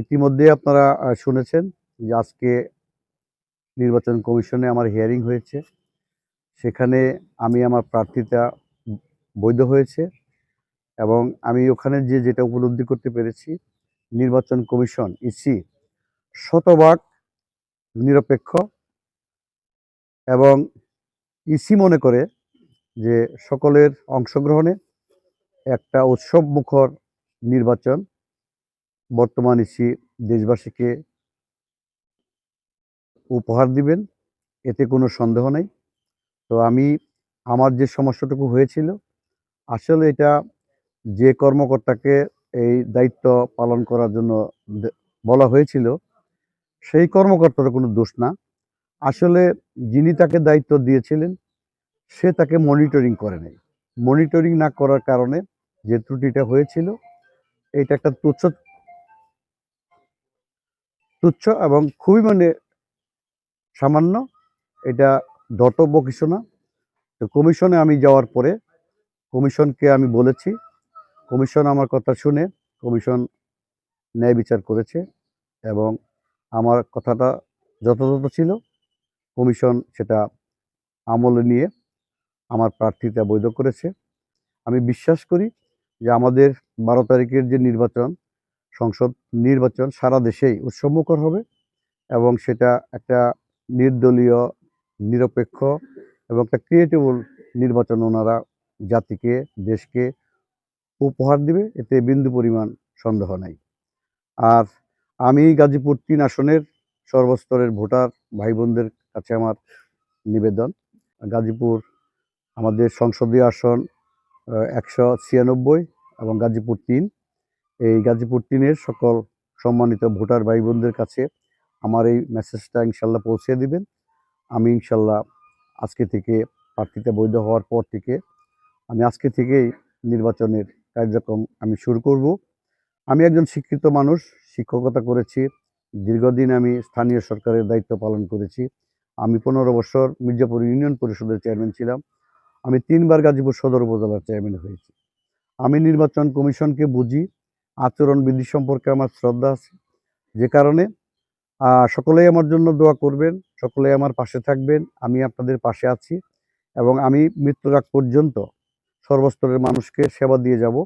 ইতিমধ্যে আপনারা শুনেছেন যে আজকে নির্বাচন কমিশনে আমার হিয়ারিং হয়েছে। সেখানে আমি আমার প্রার্থিতা বৈধ হয়েছে এবং আমি ওখানে যেটা উপলব্ধি করতে পেরেছি, নির্বাচন কমিশন ইসি শতভাগ নিরপেক্ষ এবং ইসি মনে করে যে সকলের অংশগ্রহণে একটা উৎসবমুখর নির্বাচন বর্তমান ইসি দেশবাসীকে উপহার দিবেন, এতে কোনো সন্দেহ নেই। তো আমার যে সমস্যাটুকু হয়েছিল, আসলে এটা যে কর্মকর্তাকে এই দায়িত্ব পালন করার জন্য বলা হয়েছিল, সেই কর্মকর্তার কোনো দোষ না। আসলে যিনি তাকে দায়িত্ব দিয়েছিলেন, সে তাকে মনিটরিং করে নাই। মনিটরিং না করার কারণে যে ত্রুটিটা হয়েছিল, এটা একটা তুচ্ছ এবং খুবই সামান্য। এটা ধর্তব্য কিছু না। তো কমিশনে আমি যাওয়ার পরে কমিশনকে আমি বলেছি, কমিশন আমার কথা শুনে কমিশন ন্যায় বিচার করেছে এবং আমার কথাটা যথাযথ ছিল। কমিশন সেটা আমলে নিয়ে আমার প্রার্থিতা বৈধ করেছে। আমি বিশ্বাস করি যে আমাদের 12 তারিখের যে সংসদ নির্বাচন সারা দেশেই উৎসবমুখর হবে এবং সেটা একটা নির্দলীয়, নিরপেক্ষ এবং একটা ক্রিয়েটেবল নির্বাচন ওনারা জাতিকে, দেশকে উপহার দিবে, এতে বিন্দু পরিমাণ সন্দেহ নাই। আর আমি গাজীপুর ৩ আসনের সর্বস্তরের ভোটার ভাই বোনদের কাছে আমার নিবেদন, গাজীপুর আমাদের সংসদীয় আসন ১৯৬ এবং গাজীপুর ৩, এই গাজীপুর ৩-এর সকল সম্মানিত ভোটার ভাই বোনদের কাছে আমার এই মেসেজটা ইনশাল্লাহ পৌঁছে দিবেন। আমি ইনশাল্লাহ আজকে থেকে প্রার্থিতা বৈধ হওয়ার পর থেকে আমি আজকে থেকেই নির্বাচনের কার্যক্রম আমি শুরু করব। আমি একজন শিক্ষিত মানুষ, শিক্ষকতা করেছি, দীর্ঘদিন আমি স্থানীয় সরকারের দায়িত্ব পালন করেছি। আমি ১৫ বছর মির্জাপুর ইউনিয়ন পরিষদের চেয়ারম্যান ছিলাম। আমি ৩ বার গাজীপুর সদর উপজেলার চেয়ারম্যান হয়েছি। আমি নির্বাচন কমিশনকে বুঝি, আচরণবিধি সম্পর্কে আমার শ্রদ্ধা আছে, যে কারণে সকলেই আমার জন্য দোয়া করবেন, সকলেই আমার পাশে থাকবেন। আমি আপনাদের পাশে আছি এবং আমি মৃত্যুর আগ পর্যন্ত সর্বস্তরের মানুষকে সেবা দিয়ে যাব।